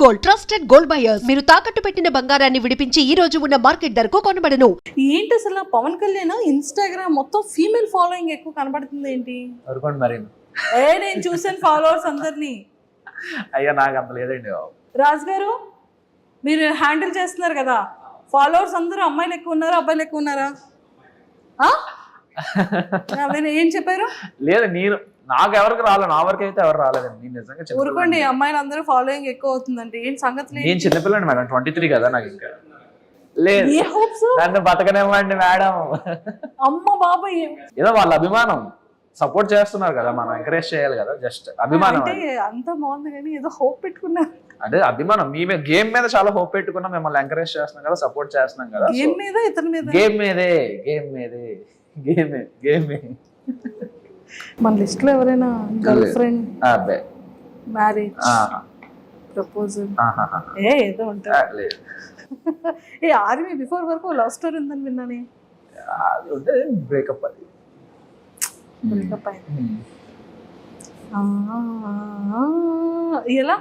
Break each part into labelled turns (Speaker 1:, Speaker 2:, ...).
Speaker 1: Gold, trusted gold buyers. మీరు తాకట్టు పెట్టిన బంగారాన్ని విడిపించి ఈ రోజు ఉన్న మార్కెట్ ధరకు కొనబడను.
Speaker 2: ఏంటి అసలు పవన్ కళ్యాణ్ ఇన్స్టాగ్రామ్ మొత్తం ఫీమేల్ ఫాలోయింగ్ ఎక్కువ కనబడుతుంది ఏంటి?
Speaker 3: ఎవరికోండి మరి
Speaker 2: నేను చూసాను ఫాలోవర్స్ అందరినీ.
Speaker 3: అయ్యా నాకు అంత లేదండి బాబు.
Speaker 2: రాజ్ గారు మీరు హ్యాండిల్ చేస్తున్నారు కదా, ఫాలోవర్స్ అందరూ అమ్మాయిలు ఎక్కువ ఉన్నారా అబ్బాయిలు ఎక్కువ ఉన్నారా? ఏం చెప్పారు?
Speaker 3: లేదు నేను నాకు ఎవరికి రాలేదు, నా వరకు అయితే ఎవరు రాలేదండి. నేను నిజంగా
Speaker 2: ఊరుకోండి, అమ్మాయిలు అందరూ ఫాలోయింగ్ ఎక్కువ అవుతుందండి. ఏం సంగతి?
Speaker 3: నేను చిన్నపిల్లండి మేడం, 23 కదా నాకు. ఇంకా లేదు నన్ను బతకనివ్వండి మేడం.
Speaker 2: అమ్మ బాబాయ్,
Speaker 3: ఏదో వాళ్ళ అభిమానం సపోర్ట్ చేస్తున్నారు కదా, మనం ఎంకరేజ్ చేయాలి కదా. జస్ట్ అభిమానం
Speaker 2: అంటే అంత బాగుంది కానీ ఏదో హోప్ పెట్టుకున్నారు.
Speaker 3: అంటే అభిమానం మీ గేమ్ మీద చాలా హోప్ పెట్టుకున్నాం, మిమ్మల్ని ఎంకరేజ్ చేస్తున్నాం కదా, సపోర్ట్ చేస్తున్నాం కదా.
Speaker 2: గేమ్ మీద ఇతని మీద
Speaker 3: గేమ్ మీదే గేమ్ మీదే గేమే గేమే.
Speaker 2: మన లిస్ట్ లో ఎవరైనా గర్ల్ ఫ్రెండ్,
Speaker 3: అబ్బాయి,
Speaker 2: మ్యారేజ్, ప్రపోజల్ ఏదో ఉంటుంది. ఏ ఆర్మీ బిఫోర్ వరకు లవ్ స్టోరీ ఉందని విన్నానే.
Speaker 3: అది ఉంటే బ్రేకప్. అది
Speaker 2: బ్రేకప్ అయింది. ఎలా?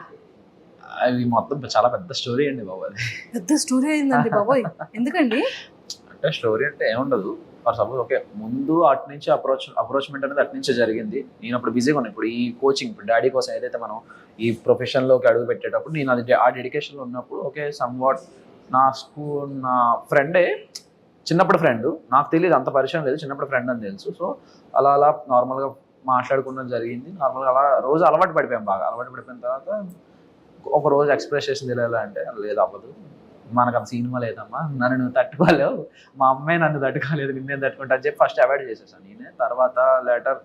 Speaker 3: అది మొత్తం చాలా పెద్ద స్టోరీ అండి బాబు. అది
Speaker 2: పెద్ద స్టోరీ అయిందండి బాబోయ్. ఎందుకండి?
Speaker 3: అంటే స్టోరీ అంటే ఏముండదు. ఫర్ సపోజ్ ఓకే, ముందు అటు నుంచి అప్రోచ్మెంట్ అనేది అటు నుంచే జరిగింది. నేను అప్పుడు బిజీగా ఉన్నాను. ఇప్పుడు ఈ కోచింగ్, ఇప్పుడు డాడీ కోసం ఏదైతే మనం ఈ ప్రొఫెషన్లోకి అడుగు పెట్టేటప్పుడు నేను అది ఆ డెడికేషన్లో ఉన్నప్పుడు ఓకే, సమ్ వాట్ నా ఫ్రెండే, చిన్నప్పుడు ఫ్రెండ్, నాకు తెలియదు, అంత పరిచయం లేదు, చిన్నప్పుడు ఫ్రెండ్ అని తెలుసు. సో అలా నార్మల్గా మాట్లాడుకోవడం జరిగింది. నార్మల్గా అలా రోజు అలవాటు పడిపోయాం. బాగా అలవాటు పడిపోయిన తర్వాత ఒక రోజు ఎక్స్ప్రెస్ చేసింది ఎలా అంటే, లేదు అవ్వదు, మనకు అంత సినిమా లేదమ్మా, నన్ను నువ్వు తట్టుకోలేవు, మా అమ్మాయి నన్ను తట్టుకోలేదు, నిన్నే తట్టుకుంటా అని చెప్పి ఫస్ట్ అవాయిడ్ చేసేసాను నేనే. తర్వాత లేటర్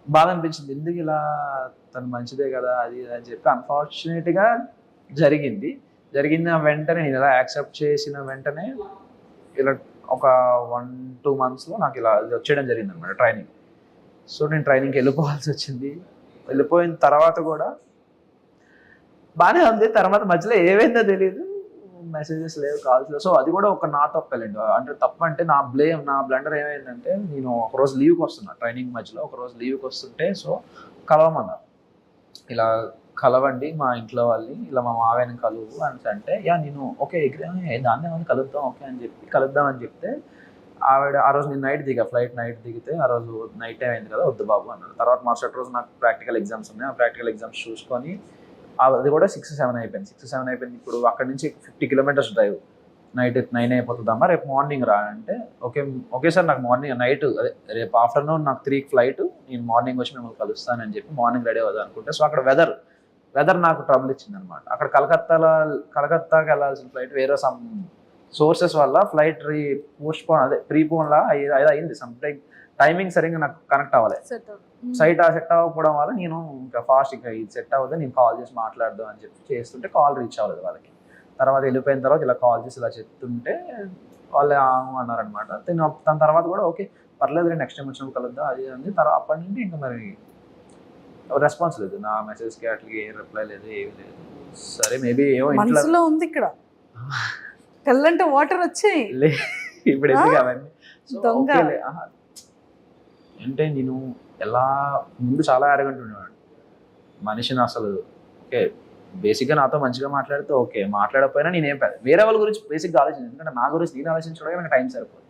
Speaker 3: బాధ అనిపించింది, ఎందుకు ఇలా, తను మంచిదే కదా అది అని చెప్పి. అన్ఫార్చునేట్గా జరిగింది. వెంటనే నేను ఇలా యాక్సెప్ట్ చేసిన వెంటనే ఇలా ఒక 1-2 monthsలో నాకు ఇలా వచ్చేయడం జరిగింది అనమాట ట్రైనింగ్. సో నేను ట్రైనింగ్కి వెళ్ళిపోవాల్సి వచ్చింది. వెళ్ళిపోయిన తర్వాత కూడా బాగానే ఉంది. తర్వాత మధ్యలో ఏమైందో తెలియదు, మెసేజెస్ లేవు, కాల్స్ లేవు. సో అది కూడా ఒక నా తప్పలేండి. అంటే తప్పు అంటే నా బ్లండర్ ఏమైందంటే, నేను ఒకరోజు లీవ్కి వస్తున్నా, ట్రైనింగ్ మధ్యలో ఒకరోజు లీవ్కి వస్తుంటే, సో కలవమన్నారు. ఇలా కలవండి మా ఇంట్లో వాళ్ళని, ఇలా మా మావయ్యని కలువు అని అంటే, నేను ఓకే దాన్ని ఏమైనా కలుద్దాం ఓకే అని చెప్పి కలుద్దామని చెప్తే, ఆవిడ ఆ రోజు నేను ఫ్లైట్ నైట్ దిగితే, ఆ రోజు నైట్ టైం అయింది కదా, వద్దు బాబు అన్నారు. తర్వాత మరుసటి రోజు నాకు ప్రాక్టికల్ ఎగ్జామ్స్ ఉన్నాయి. ఆ ప్రాక్టికల్ ఎగ్జామ్స్ చూసుకొని అది కూడా 6-7 అయిపోయింది. ఇప్పుడు అక్కడ నుంచి 50 kilometers డ్రైవ్. నైట్ 9 అయిపోతుందమ్మా, రేపు మార్నింగ్ రా అంటే, ఓకే సార్, నాకు నైట్ రేపు ఆఫ్టర్నూన్ నాకు 3 ఫ్లైట్, నేను మార్నింగ్ వచ్చి మిమ్మల్ని కలుస్తానని చెప్పి మార్నింగ్ రెడీ అవుదాం అనుకుంటే, సో అక్కడ వెదర్ నాకు ట్రబుల్ ఇచ్చింది అనమాట. అక్కడ కలకత్తాకి వెళ్ళాల్సిన ఫ్లైట్ వేరే సమ్ సోర్సెస్ వల్ల ఫ్లైట్ ప్రీపోన్ లా అయింది. సమ్ టైమింగ్ సరిగ్గా నాకు కనెక్ట్ అవ్వలేదు. సెట్ అవ్వకపోవడం వల్ల నేను ఇంకా ఫాస్ట్ ఇంకా ఇది సెట్ అవ్వదు, నేను కాల్ చేసి మాట్లాడదాం అని చెప్పి చేస్తుంటే కాల్ రీచ్ అవ్వలేదు వాళ్ళకి. తర్వాత వెళ్ళిపోయిన తర్వాత ఇలా కాల్ చేసి ఇలా చెప్తుంటే వాళ్ళు అన్నారనమాట. దాని తర్వాత కూడా ఓకే పర్లేదు, నెక్స్ట్ టైం వచ్చినప్పుడు కలుద్దాం అది అంది. తర్వాత అప్పటి నుండి ఇంకా మరి రెస్పాన్స్ లేదు, నా మెసేజ్కి అట్లకి ఏం రిప్లై లేదు, ఏమీ లేదు. సరే మేబీ ఏమో ఇంట్లో ఉంది, ఇక్కడ
Speaker 2: కళ్ళంటే వాటర్ వచ్చాయి
Speaker 3: ఇప్పుడు ఎందుకు అవన్నీ. అంటే నేను ఎలా ముందు చాలా అరగంట ఉండేవాడు మనిషిని అసలు. ఓకే బేసిక్గా నాతో మంచిగా మాట్లాడితే ఓకే, మాట్లాడకపోయినా నేనేం వేరే వాళ్ళ గురించి బేసిక్గా ఆలోచించాను. ఎందుకంటే నా గురించి నేను ఆలోచించడానికి నాకు టైం సరిపోదు,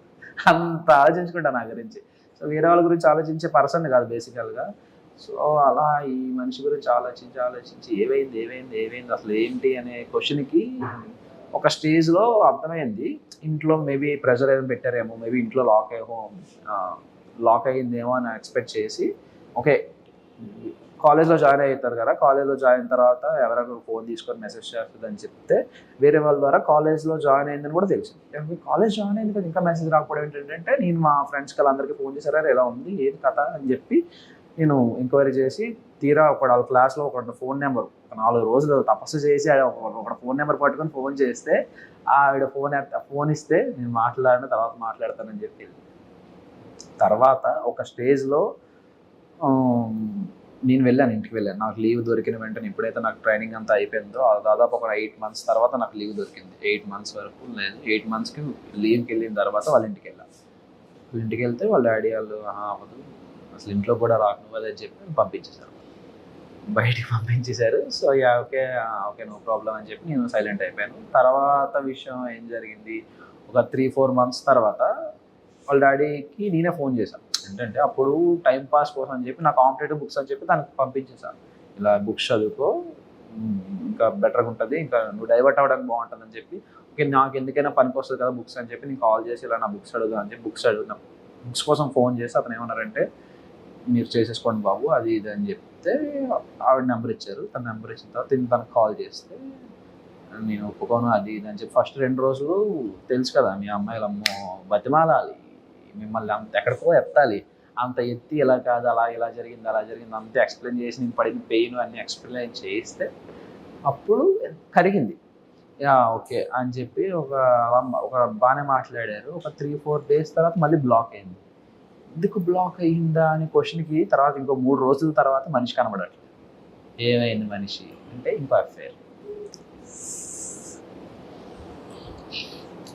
Speaker 3: అంత ఆలోచించుకుంటా నా గురించి. సో వేరే వాళ్ళ గురించి ఆలోచించే పర్సన్ కాదు బేసికల్గా. సో అలా ఈ మనిషి గురించి ఆలోచించి ఏమైంది అసలు ఏంటి అనే క్వశ్చన్కి ఒక స్టేజ్లో అర్థమైంది. ఇంట్లో మేబీ ప్రెషర్ ఏదైనా పెట్టారేమో, మేబీ ఇంట్లో లాక్ అయ్యిందేమో అని ఎక్స్పెక్ట్ చేసి ఓకే కాలేజ్లో జాయిన్ అవుతారు కదా, కాలేజ్లో జాయిన్ అయిన తర్వాత ఎవరైనా ఫోన్ తీసుకొని మెసేజ్ చేస్తుంది అని చెప్తే వేరే వాళ్ళ ద్వారా కాలేజ్లో జాయిన్ అయిందని కూడా తెలిసింది. కాలేజ్ జాయిన్ అయింది కదా ఇంకా మెసేజ్ రాకపోవడం ఏంటంటే, నేను మా ఫ్రెండ్స్కి వాళ్ళందరికీ ఫోన్ చేశారా ఎలా ఉంది ఏది కథ అని చెప్పి నేను ఎంక్వైరీ చేసి తీరా వాళ్ళ క్లాస్లో ఒక ఫోన్ నెంబర్ 4 రోజులు తపస్సు చేసి ఒక ఫోన్ నెంబర్ పట్టుకొని ఫోన్ చేస్తే ఆవిడ ఫోన్ ఇస్తే నేను మాట్లాడిన తర్వాత మాట్లాడతానని చెప్పి. తర్వాత ఒక స్టేజ్లో నేను ఇంటికి వెళ్ళాను. నాకు లీవ్ దొరికిన వెంటనే ఎప్పుడైతే నాకు ట్రైనింగ్ అంతా అయిపోయిందో దాదాపు ఒక 8 months తర్వాత నాకు లీవ్ దొరికింది. 8 months వరకు లేదు, 8 monthsకి లీవ్కి వెళ్ళిన తర్వాత వాళ్ళ ఇంటికి వెళ్ళాను. ఇంటికి వెళ్తే వాళ్ళ డాడీ వాళ్ళు అవ్వదు అసలు ఇంట్లో కూడా రాకను అని చెప్పి పంపించేశారు. బయటికి పంపించేశారు. So ya okay okay no problem అని చెప్పి నేను సైలెంట్ అయిపోయాను. తర్వాత విషయం ఏం జరిగింది, ఒక 3-4 months తర్వాత వాళ్ళ డాడీకి నేనే ఫోన్ చేశాను. ఏంటంటే అప్పుడు టైం పాస్ కోసం అని చెప్పి నా కాంపిటేటివ్ బుక్స్ అని చెప్పి తనకు పంపించేశాను. ఇలా బుక్స్ చదువుకో ఇంకా బెటర్గా ఉంటుంది, ఇంకా నువ్వు డైవర్ట్ అవ్వడానికి బాగుంటుంది అని చెప్పి, ఓకే నాకు ఎందుకైనా పనికి వస్తుంది కదా బుక్స్ అని చెప్పి నేను కాల్ చేసి ఇలా నా బుక్స్ అడుగుదా అని చెప్పి బుక్స్ కోసం ఫోన్ చేసి అతను ఏమన్నారంటే మీరు చేసేసుకోండి బాబు అది ఇది అని చెప్తే ఆవిడ నెంబర్ ఇచ్చారు. తన నెంబర్ ఇచ్చిన తర్వాత తనకు కాల్ చేస్తే నేను ఒప్పుకోను అది ఇది అని చెప్పి ఫస్ట్ 2 రోజులు తెలుసు కదా మీ అమ్మాయిలు అమ్మో బతిమాలాలి, మిమ్మల్ని అంత ఎక్కడికో ఎత్తాలి, అంత ఎత్తి ఇలా కాదు అలా ఇలా జరిగింది అలా జరిగింది అంతే ఎక్స్ప్లెయిన్ చేసి నేను పడిన పెయిన్ అన్నీ ఎక్స్ప్లెయిన్ చేస్తే అప్పుడు కరిగింది. యా ఓకే అని చెప్పి ఒక బాగానే మాట్లాడారు. ఒక 3-4 days తర్వాత మళ్ళీ బ్లాక్ అయింది. ఎందుకు బ్లాక్ అయ్యిందా అనే క్వశ్చన్కి తర్వాత ఇంకో 3 రోజుల తర్వాత మనిషి కనబడట్లేదు. ఏమైంది మనిషి అంటే ఇంకో అఫేర్.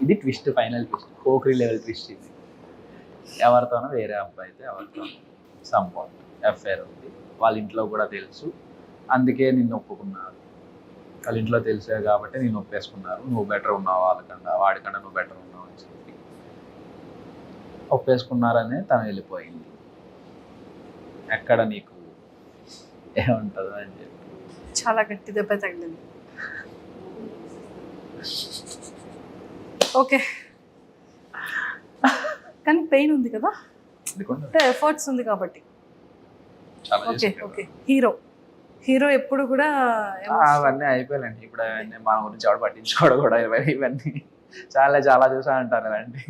Speaker 3: ఇది twist, final twist, Pokiri level twist. ఇది ఎవరితోనో వేరే అబ్బాయితో ఎవరితో సంపాట్ అఫేర్ ఉంది. వాళ్ళ ఇంట్లో కూడా తెలుసు, అందుకే నిన్ను ఒప్పుకున్నారు. వాళ్ళ ఇంట్లో తెలిసే కాబట్టి నేను ఒప్పేసుకున్నారు. నువ్వు బెటర్ ఉన్నావు వాళ్ళకన్నా, వాడికన్నా నువ్వు బెటర్ ఉన్నావు అని చెప్పి ఒప్పేసుకున్నారనే తను వెళ్ళిపోయింది. ఎక్కడ నీకు ఏముంటుందో అని చెప్పి
Speaker 2: చాలా గట్టి దెబ్బ తగిలింది. ఓకే కానీ పెయిన్ ఉంది కదా, అంటే ఎఫర్ట్స్ ఉంది కాబట్టి. ఓకే ఓకే హీరో ఎప్పుడు కూడా
Speaker 3: అవన్నీ అయిపోయాలండి. ఇప్పుడు అవన్నీ మన గురించి ఎవడు పట్టించుకోవడం కూడా ఇవన్నీ చాలా చాలా చూసా అంటారు ఇలాంటి.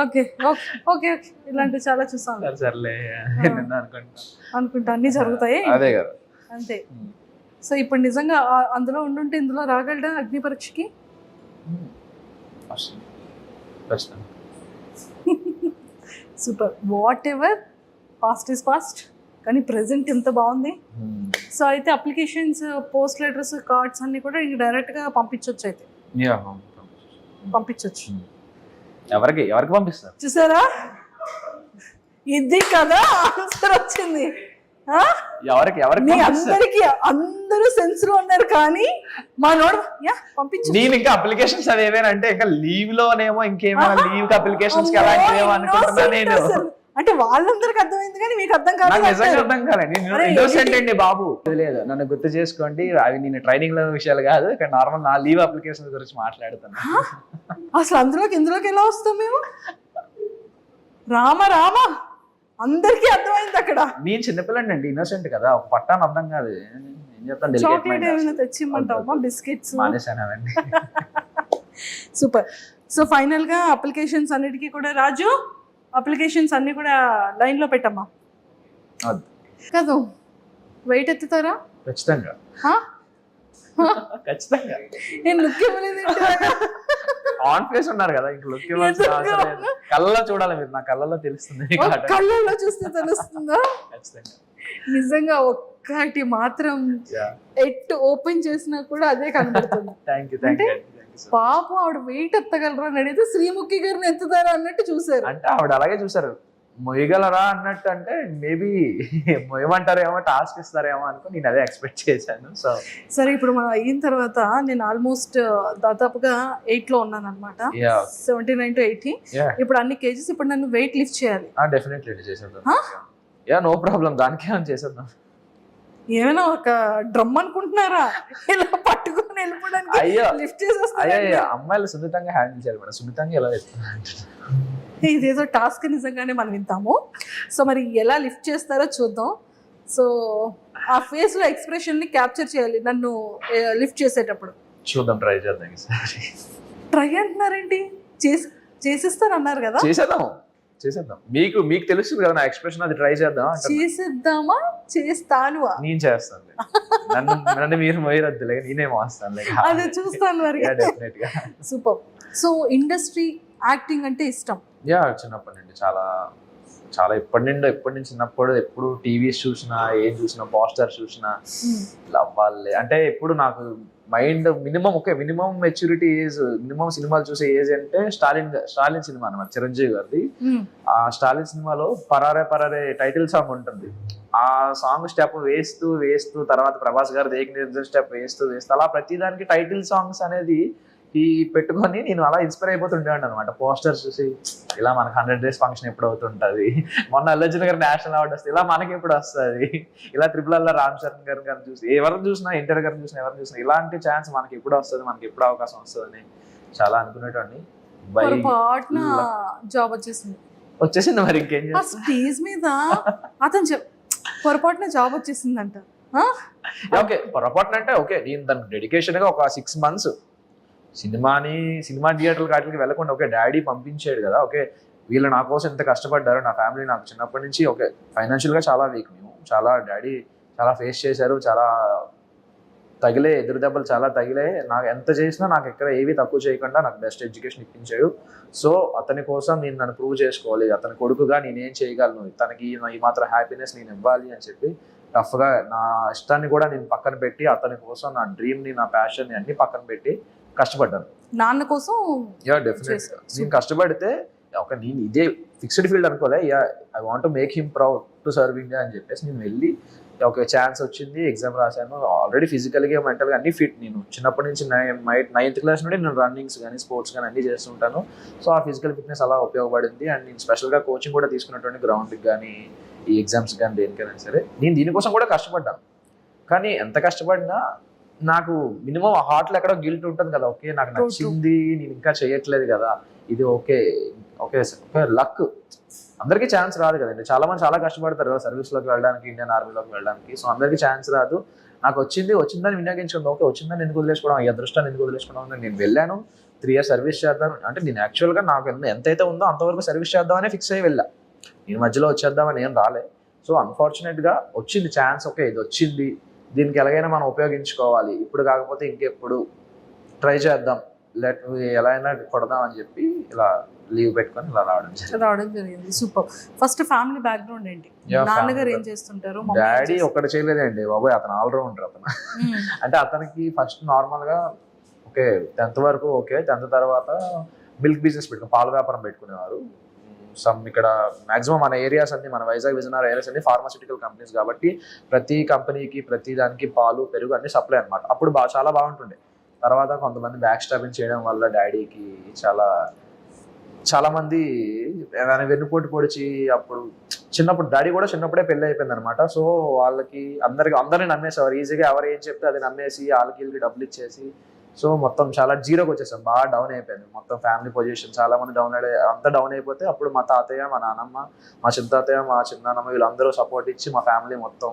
Speaker 2: ఓకే ఓకే ఓకే ఇలాంటివి చాలా చూసాను.
Speaker 3: సర్లే
Speaker 2: అనుకుంటా అన్ని జరుగుతాయి
Speaker 3: అదే కదా
Speaker 2: అంతే. సో ఇప్పుడు నిజంగా అందులో ఉండుంటే ఇందులో రాగలడా అగ్ని పరీక్షకి? Super. Whatever past is past, కానీ ప్రెసెంట్ ఎంత బాగుంది. సో అయితే అప్లికేషన్స్, పోస్ట్ లెటర్స్, కార్డ్స్ అన్ని కూడా ఇంక డైరెక్ట్గా పంపించవచ్చు. అయితే పంపించవచ్చు.
Speaker 3: ఎవరికి పంపిస్తారు
Speaker 2: చూసారా, ఇది కదా ఆన్సర్ వచ్చింది.
Speaker 3: ఎవరికి
Speaker 2: అందరికి అందరూ సెన్స్ లో ఉన్నారు కానీ మనోడు పంపించు.
Speaker 3: నేను ఇంకా అప్లికేషన్స్ అవి ఏమైనా అంటే ఇంకా లీవ్ లోనేమో ఇంకేమైనా లీవ్ అప్లికేషన్స్ కి అలాంటివేమో అనుకుంటున్నా నేను.
Speaker 2: అంటే వాళ్ళందరికి అర్థమైంది కానీ మీకు అర్థం కాదు.
Speaker 3: నిజంగా అర్థం కాలండి. ఇన్నోసెంట్ అండి బాబు. లేదు నన్ను గుర్తు చేసుకోండి, అవి నేను ట్రైనింగ్ లో విషయాలు కాదు, ఇక్కడ నార్మల్ నా లీవ్ అప్లికేషన్ గురించి మాట్లాడుతాను.
Speaker 2: అసలు ఇందులోకి ఎలా వస్తాం మేము? రామ అందరికీ అర్థమైంది అక్కడ.
Speaker 3: నేను చిన్నపిల్లండి అండి, ఇన్నోసెంట్ కదా, ఒక పట్టాను అర్థం కాదు. ఏం చెప్తాను,
Speaker 2: చాక్లెట్ ఏమైనా తెచ్చిమ్మంటావా, బిస్కెట్స్?
Speaker 3: మానేసానండి.
Speaker 2: సూపర్. సో ఫైనల్ గా అప్లికేషన్స్ అన్నిటికీ కూడా రాజు అప్లికేషన్స్ అన్ని కూడా లైన్ లో పెట్టమ్మా. కాదు వెయిట్ ఎత్తుతారా?
Speaker 3: ఖచ్చితంగా ఖచ్చితంగా.
Speaker 2: నేను లుక్ ఇవ్వలేదు,
Speaker 3: ఆన్ ఫేస్ ఉన్నారు కదా, ఇంక లుక్ ఇవ్వాల్సిన అవసరం లేదు. కళ్ళలో చూడాలి మీరు, నా కళ్ళలో తెలుస్తుంది.
Speaker 2: కళ్ళలో చూస్తే తెలుస్తుందా? నిజంగా ఒక్కటి మాత్రం ఎట్టు ఓపెన్ చేసినా కూడా అదే కనబడుతుంది. అంటే పాపం ఆవిడ వెయిట్ ఎత్తగలరా అని అడిగితే శ్రీముఖి గారిని ఎత్తుతారా అన్నట్టు చూసారు.
Speaker 3: అంటే ఆవిడ అలాగే చూసారు, మొయ్యగలరా అన్నట్టు. అంటే మేబీ మొయ్యమంటారేమో, టాస్క్ ఇస్తారేమో అనుకో, నేను అదే ఎక్స్పెక్ట్ చేశాను. సో సరే,
Speaker 2: ఇప్పుడు మనం అయిన తర్వాత నేను ఆల్మోస్ట్ దాదాపుగా 8 లో ఉన్నాను అనమాట. 79 to 80. ఇప్పుడు అన్ని కేజెస్. ఇప్పుడు నన్ను వెయిట్ లిఫ్ట్ చేయాలి.
Speaker 3: డెఫినెట్లీ చేసేద్దాం. నో ప్రాబ్లం, దానికే చేసేద్దాం.
Speaker 2: ఏమైనా ఒక డ్రమ్ అనుకుంటున్నారా ఇలా పట్టుకొని వెళ్ళిపోవడానికి? లిఫ్ట్ చేసేస్తారా?
Speaker 3: అమ్మాయిలు సున్నితంగా హ్యాండిల్ చేయాలి మేడం, సున్నితంగా ఎలా చేస్తున్నారు.
Speaker 2: ఇదేదో టాస్క్ నిజంగానే మనం వింటాము. సో మరి ఎలా లిఫ్ట్ చేస్తారో చూద్దాం. సో ఆ ఫేస్ లో ఎక్స్ప్రెషన్ ని క్యాప్చర్ చేయాలి నన్ను లిఫ్ట్ చేసేటప్పుడు.
Speaker 3: చూద్దాం, ట్రై చేద్దాం.
Speaker 2: ట్రై అంటున్నారేంటి? చేసేస్తారు అన్నారు కదా.
Speaker 3: చేసేద్దాం. మీకు తెలుస్తుంది కదా నా ఎక్స్ప్రెషన్, అది ట్రై చేద్దాం.
Speaker 2: చేసేద్దామా? చేస్తాను.
Speaker 3: నేను చేస్తాను. నన్ను మీరు మొయ్యరద్దులే, నేనే మోస్తాను.
Speaker 2: అదే చూస్తాను మరి. సూపర్. సో ఇండస్ట్రీ, యాక్టింగ్ అంటే ఇష్టం?
Speaker 3: చిన్నప్పటి నుండి చాలా చాలా ఎప్పటి నుంచి చిన్నప్పుడు ఎప్పుడు టీవీస్ చూసినా ఏం చూసినా పోస్టర్స్ చూసినా ఇలా అవ్వాలి అంటే ఎప్పుడు నాకు mind minimum maturity age minimum సినిమాలు చూసే ఏజ్ అంటే స్టాలిన్ సినిమా అన్నమాట, చిరంజీవి గారిది. ఆ స్టాలిన్ సినిమాలో పరారే పరారే టైటిల్ సాంగ్ ఉంటుంది. ఆ సాంగ్ స్టెప్ వేస్తూ తర్వాత ప్రభాస్ గారు ఏకనిర్జన్ స్టెప్ వేస్తూ అలా ప్రతిదానికి టైటిల్ సాంగ్స్ అనేది ఈ పెట్టుకొని నేను అలా ఇన్స్పైర్ అయిపోతుండేవాడిని అనమాట. పోస్టర్స్ చూసి ఇలా మనకు 100 days ఫంక్షన్ ఎప్పుడు అవుతుంటది, మొన్న అల్లర్జున్ గారు నేషనల్ అవార్డు వస్తే ఇలా మనకి ఎప్పుడు వస్తుంది, ఇలా త్రిపుల్ రామ్ చరణ్ గారిని చూసి ఎవరిని చూసినా ఎన్టీఆర్ గారిని చూసినా ఎవరిని చూసినా ఇలాంటి ఛాన్స్ మనకి ఎప్పుడు వస్తుంది, మనకి ఎప్పుడు అవకాశం వస్తుంది అని చాలా అనుకునేటండి.
Speaker 2: జాబ్
Speaker 3: వచ్చేసింది మరి ఇంకేం
Speaker 2: స్టేజ్ మీద అతను పొరపాటున జాబ్ వచ్చేసిందంట.
Speaker 3: ఓకే పొరపాటున అంటే ఓకే నేను దానికి డెడికేషన్ గా ఒక 6 months సినిమా థియేటర్లు వాటికి వెళ్ళకుండా ఓకే డాడీ పంపించాడు కదా, ఓకే వీళ్ళు నా కోసం ఎంత కష్టపడ్డారు, నా ఫ్యామిలీ నాకు చిన్నప్పటి నుంచి ఓకే ఫైనాన్షియల్గా చాలా వీక్, మేము చాలా డాడీ చాలా ఫేస్ చేశారు, చాలా ఎదురు దెబ్బలు చాలా తగిలే, నాకు ఎంత చేసినా నాకు ఎక్కడ ఏవి తక్కువ చేయకుండా నాకు బెస్ట్ ఎడ్యుకేషన్ ఇప్పించాడు. సో అతని కోసం నేను నన్ను ప్రూవ్ చేసుకోవాలి, అతని కొడుకుగా నేనేం చేయగలను, తనకి ఈ మాత్రం హ్యాపీనెస్ నేను ఇవ్వాలి అని చెప్పి టఫ్గా నా ఇష్టాన్ని కూడా నేను పక్కన పెట్టి అతని కోసం నా డ్రీమ్ని నా ప్యాషన్ని అన్ని పక్కన పెట్టి కష్టపడ్డాను.
Speaker 2: నాన్న కోసం
Speaker 3: నేను కష్టపడితే ఒక నేను ఇదే ఫిక్స్డ్ ఫీల్డ్ అనుకోలే, I want make him proud to serve India అని చెప్పేసి నేను వెళ్ళి ఒక ఛాన్స్ వచ్చింది, ఎగ్జామ్ రాశాను. ఆల్రెడీ ఫిజికల్గా మెంటల్గా అన్ని ఫిట్. నేను చిన్నప్పటి నుంచి 9th క్లాస్ నుండి నేను రన్నింగ్స్ కానీ స్పోర్ట్స్ కానీ అన్ని చేస్తుంటాను. సో ఆ ఫిజికల్ ఫిట్నెస్ అలా ఉపయోగపడింది. అండ్ నేను స్పెషల్గా కోచింగ్ కూడా తీసుకున్నటువంటి గ్రౌండ్కి కానీ ఈ ఎగ్జామ్స్ కానీ దేనికైనా సరే నేను దీనికోసం కూడా కష్టపడ్డాను. కానీ ఎంత కష్టపడినా నాకు మినిమం ఆ హార్ట్లో ఎక్కడో గిల్ట్ ఉంటుంది కదా, ఓకే నాకు నచ్చింది నేను ఇంకా చేయట్లేదు కదా, ఇది ఓకే లక్. అందరికీ ఛాన్స్ రాదు కదండి, చాలా మంది చాలా కష్టపడతారు కదా సర్వీస్లోకి వెళ్ళడానికి, ఇండియన్ ఆర్మీలోకి వెళ్ళడానికి. సో అందరికీ ఛాన్స్ రాదు. నాకు వచ్చిందని వినియోగించుకుంది, ఓకే వచ్చిందని ఎందుకు వదిలేసుకోవడం, ఈ అదృష్టాన్ని ఎందుకు వదిలేసుకోవడం. నేను వెళ్ళాను, 3 years సర్వీస్ చేద్దాం అంటే నేను యాక్చువల్గా నాకు ఎంతైతే ఉందో అంతవరకు సర్వీస్ చేద్దామని ఫిక్స్ అయ్యి వెళ్ళా. నేను మధ్యలో వచ్చేద్దామని ఏం రాలే. సో అన్ఫార్చునేట్గా వచ్చింది ఛాన్స్, ఓకే ఇది వచ్చింది, దీనికి ఎలాగైనా మనం ఉపయోగించుకోవాలి, ఇప్పుడు కాకపోతే ఇంకెప్పుడు ట్రై చేద్దాం, ఎలా అయినా కొడదాం అని చెప్పి ఇలా లీవ్ పెట్టుకొని ఇలా రావడం
Speaker 2: జరిగింది. సూపర్. ఫస్ట్ ఫ్యామిలీ బ్యాక్గ్రౌండ్ ఏంటి? నాన్నగారు ఏం చేస్తుంటారు?
Speaker 3: డాడీ ఒకటి చేయలేదండి బాబోయ్, అతను ఆల్రౌండర్ అతను. అంటే అతనికి ఫస్ట్ నార్మల్గా ఓకే 10th వరకు ఓకే, 10th తర్వాత మిల్క్ బిజినెస్ పాల వ్యాపారం పెట్టుకునేవారు. ఇక్కడ మాక్సిమం మన ఏరియాస్ అన్ని మన వైజాగ్ విజయనగరం ఏరియాస్ అన్ని ఫార్మాస్యూటికల్ కంపెనీస్ కాబట్టి ప్రతి కంపెనీకి ప్రతి దానికి పాలు పెరుగు అన్ని సప్లై అనమాట. అప్పుడు చాలా బాగుంటుండే. తర్వాత కొంతమంది బ్యాక్ స్టాపింగ్ చేయడం వల్ల డాడీకి చాలా మంది వెన్నుపోటు పొడిచి అప్పుడు డాడీ కూడా చిన్నప్పుడే పెళ్లి అయిపోయింది అనమాట. సో వాళ్ళకి అందరిని నమ్మేసేవారు ఈజీగా, ఎవరు ఏం చెప్తే అది నమ్మేసి వాళ్ళకి డబ్బులు ఇచ్చేసి సో మొత్తం చాలా జీరోకి వచ్చేసాం, బాగా డౌన్ అయిపోయింది మొత్తం ఫ్యామిలీ పొజిషన్. చాలా మంది అంతా డౌన్ అయిపోతే అప్పుడు మా తాతయ్య, మా నాన్నమ్మ, మా చిన్న తాతయ్య, మా చిన్నాన్నమ్మ వీళ్ళందరూ సపోర్ట్ ఇచ్చి మా ఫ్యామిలీ మొత్తం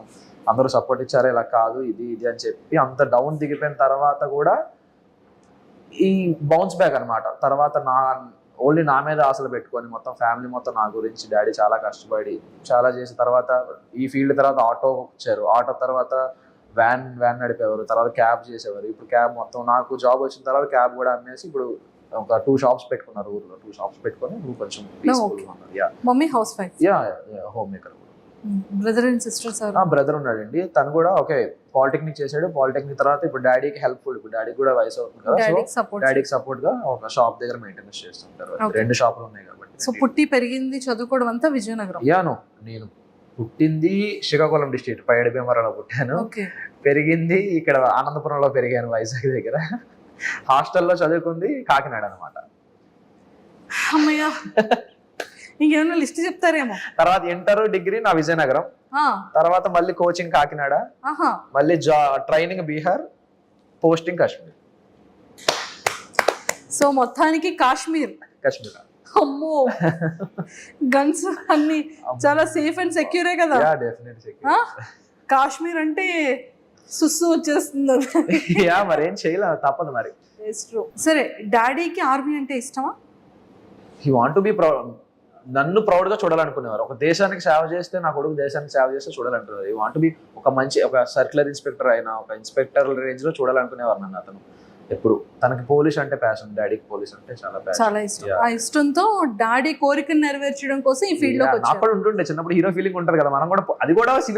Speaker 3: అందరూ సపోర్ట్ ఇచ్చారు. ఇలా కాదు ఇది అని చెప్పి అంత డౌన్ దిగిపోయిన తర్వాత కూడా ఈ బౌన్స్ బ్యాక్ అనమాట. తర్వాత ఓన్లీ నా మీద ఆశలు పెట్టుకొని మొత్తం ఫ్యామిలీ మొత్తం నా గురించి డాడీ చాలా కష్టపడి చాలా చేసిన తర్వాత ఈ ఫీల్డ్ తర్వాత ఆటో వచ్చారు. ఆటో తర్వాత వ్యాన్ నడిపేవారు, తర్వాత క్యాబ్ చేసేవారు. ఇప్పుడు క్యాబ్ మొత్తం నాకు జాబ్ వచ్చిన తర్వాత క్యాబ్ కూడా అమ్మేసి ఇప్పుడు ఒక 2 shops పెట్టుకున్నారు ఊర్లో. 2 shops పెట్టుకొని ఇప్పుడు కొంచెం
Speaker 2: mummy house wife,
Speaker 3: home maker.
Speaker 2: Brother and sisters?
Speaker 3: Brother ఉన్నాడండి, తను కూడా ఓకే పాలిటెక్నిక్ చేశాడు. పాలిటెక్నిక్ తర్వాత ఇప్పుడు డాడీకి హెల్ప్ఫుల్, ఇప్పుడు డాడీకి కూడా వయసు అవుతుంది కదా, సో డాడీకి సపోర్ట్ గా ఒక షాప్ దగ్గర మెయింటెనెన్స్ చేస్తుంటారు. 2 షాపులు ఉన్నాయి కాబట్టి.
Speaker 2: సో పుట్టి పెరిగింది చదువుకోవడం అంతా విజయనగరం?
Speaker 3: నేను పుట్టింది శ్రీకాకుళం డిస్ట్రిక్ట్ పైడి భీమవరంలో పుట్టాను. పెరిగింది ఇక్కడ ఆనందపురంలో పెరిగాను వైజాగ్ దగ్గర. హాస్టల్లో చదువుకుంది కాకినాడ అనమాట.
Speaker 2: అమ్మయ్య, ఇంకేమన్నా లిస్ట్ చెప్తారేమో.
Speaker 3: తర్వాత ఇంటర్ డిగ్రీ నా విజయనగరం, తర్వాత మళ్ళీ కోచింగ్ కాకినాడ, మళ్ళీ training Bihar, posting Kashmir.
Speaker 2: So మొత్తానికి కాశ్మీర్. అమ్మో, గన్స్ అన్ని చాలా సేఫ్ అండ్ సెక్యూరే కదా? కాశ్మీర్ అంటే సుస్సు వచ్చేస్తుంది.
Speaker 3: మరేం చేయలేదు, తప్పదు మరి.
Speaker 2: సరే, డాడీకి ఆర్మీ అంటే ఇష్టమా?
Speaker 3: He want to be proud, నన్ను ప్రౌడ్ గా చూడాలనుకునేవారు. ఒక దేశానికి సేవ చేస్తే నా కొడుకు దేశానికి సేవ చేస్తే చూడాలంటున్నారు. ఈ వాంట్ బి ఒక మంచి ఒక సర్క్యులర్ ఇన్స్పెక్టర్ అయినా ఒక ఇన్స్పెక్టర్ రేంజ్ లో చూడాలనుకునేవారు నన్ను. అతను ఎప్పుడు తనకి పోలీస్ అంటే ప్యాషన్, డాడీకి పోలీస్ అంటే చాలా ప్యాషన్.
Speaker 2: చాలా ఇష్టం.
Speaker 3: Yeah.
Speaker 2: ఆ ఇష్టంతో డాడీ కోరికను నెరవేర్చడం కోసం ఈ ఫీల్డ్ లోకి
Speaker 3: నాకు
Speaker 2: వచ్చారు.
Speaker 3: కూడా ఉంటుండే చిన్నప్పుడు హీరో ఫీలింగ్ ఉంటది కదా, మనం కూడా అది కూడా సినిమా